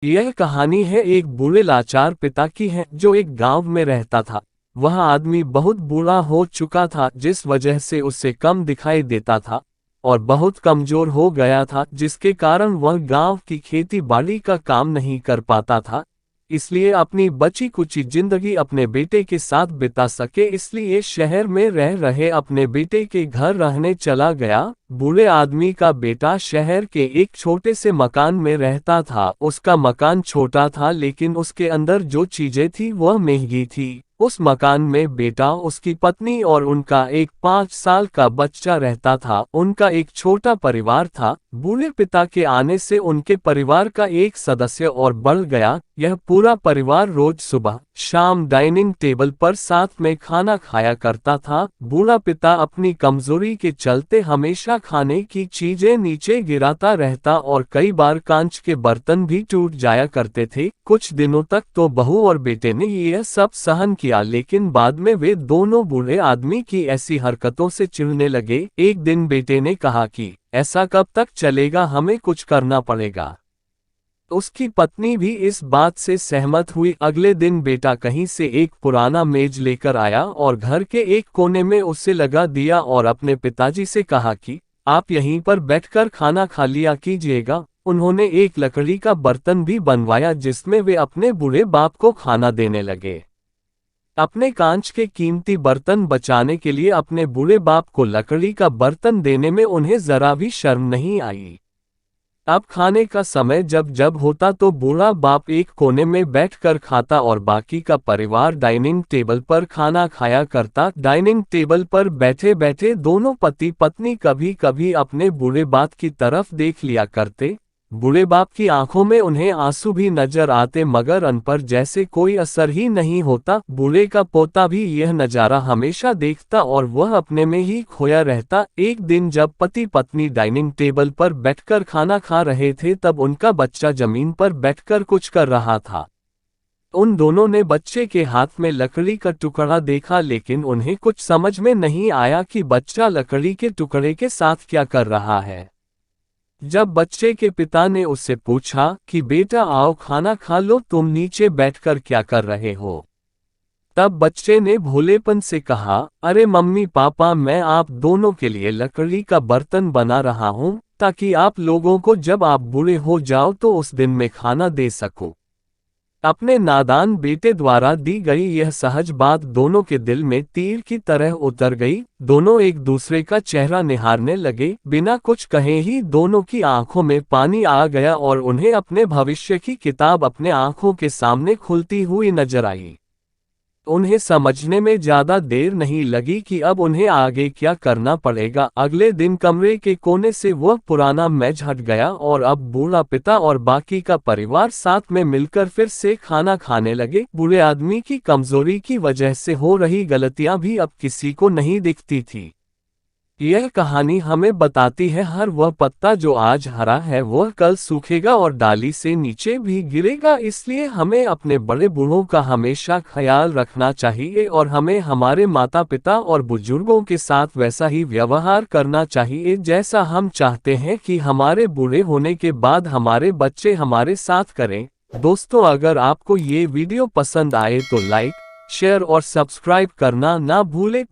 यह कहानी है एक बूढ़े लाचार पिता की है जो एक गांव में रहता था। वह आदमी बहुत बूढ़ा हो चुका था जिस वजह से उसे कम दिखाई देता था और बहुत कमजोर हो गया था जिसके कारण वह गांव की खेती बाड़ी का काम नहीं कर पाता था। इसलिए अपनी बची कुची जिंदगी अपने बेटे के साथ बिता सके इसलिए शहर में रह रहे अपने बेटे के घर रहने चला गया। बूढ़े आदमी का बेटा शहर के एक छोटे से मकान में रहता था। उसका मकान छोटा था लेकिन उसके अंदर जो चीजें थी वह महंगी थी। उस मकान में बेटा, उसकी पत्नी और उनका एक 5 साल का बच्चा रहता था। उनका एक छोटा परिवार था। बूढ़े पिता के आने से उनके परिवार का एक सदस्य और बढ़ गया। यह पूरा परिवार रोज सुबह शाम डाइनिंग टेबल पर साथ में खाना खाया करता था। बूढ़ा पिता अपनी कमजोरी के चलते हमेशा खाने की चीजें नीचे गिराता रहता और कई बार कांच के बर्तन भी टूट जाया करते थे। कुछ दिनों तक तो बहू और बेटे ने यह सब सहन किया लेकिन बाद में वे दोनों बूढ़े आदमी की ऐसी हरकतों से चिढ़ने लगे। एक दिन बेटे ने कहा कि ऐसा कब तक चलेगा, हमें कुछ करना पड़ेगा। उसकी पत्नी भी इस बात से सहमत हुई। अगले दिन बेटा कहीं से एक पुराना मेज लेकर आया और घर के एक कोने में उसे लगा दिया और अपने पिताजी से कहा कि आप यहीं पर बैठकर खाना खा लिया कीजिएगा। उन्होंने एक लकड़ी का बर्तन भी बनवाया जिसमें वे अपने बूढ़े बाप को खाना देने लगे। अपने कांच के कीमती बर्तन बचाने के लिए अपने बूढ़े बाप को लकड़ी का बर्तन देने में उन्हें जरा भी शर्म नहीं आई। अब खाने का समय जब जब होता तो बूढ़ा बाप एक कोने में बैठकर खाता और बाकी का परिवार डाइनिंग टेबल पर खाना खाया करता। डाइनिंग टेबल पर बैठे बैठे दोनों पति पत्नी कभी कभी अपने बूढ़े बाप की तरफ देख लिया करते। बूढ़े बाप की आंखों में उन्हें आंसू भी नजर आते मगर उन पर जैसे कोई असर ही नहीं होता। बूढ़े का पोता भी यह नजारा हमेशा देखता और वह अपने में ही खोया रहता। एक दिन जब पति पत्नी डाइनिंग टेबल पर बैठकर खाना खा रहे थे तब उनका बच्चा जमीन पर बैठकर कुछ कर रहा था। उन दोनों ने बच्चे के हाथ में लकड़ी का टुकड़ा देखा लेकिन उन्हें कुछ समझ में नहीं आया कि बच्चा लकड़ी के टुकड़े के साथ क्या कर रहा है। जब बच्चे के पिता ने उससे पूछा कि बेटा आओ खाना खा लो, तुम नीचे बैठकर क्या कर रहे हो, तब बच्चे ने भोलेपन से कहा, अरे मम्मी पापा, मैं आप दोनों के लिए लकड़ी का बर्तन बना रहा हूँ ताकि आप लोगों को जब आप बूढ़े हो जाओ तो उस दिन में खाना दे सकूं। अपने नादान बेटे द्वारा दी गई यह सहज बात दोनों के दिल में तीर की तरह उतर गई। दोनों एक दूसरे का चेहरा निहारने लगे। बिना कुछ कहे ही दोनों की आंखों में पानी आ गया और उन्हें अपने भविष्य की किताब अपने आंखों के सामने खुलती हुई नजर आई। उन्हें समझने में ज्यादा देर नहीं लगी कि अब उन्हें आगे क्या करना पड़ेगा। अगले दिन कमरे के कोने से वह पुराना मेज हट गया और अब बूढ़ा पिता और बाकी का परिवार साथ में मिलकर फिर से खाना खाने लगे। बूढ़े आदमी की कमजोरी की वजह से हो रही गलतियां भी अब किसी को नहीं दिखती थी। यह कहानी हमें बताती है हर वह पत्ता जो आज हरा है वह कल सूखेगा और डाली से नीचे भी गिरेगा। इसलिए हमें अपने बड़े बूढ़ों का हमेशा ख्याल रखना चाहिए और हमें हमारे माता पिता और बुजुर्गों के साथ वैसा ही व्यवहार करना चाहिए जैसा हम चाहते हैं कि हमारे बूढ़े होने के बाद हमारे बच्चे हमारे साथ करें। दोस्तों, अगर आपको ये वीडियो पसंद आए तो लाइक, शेयर और सब्सक्राइब करना ना भूलें।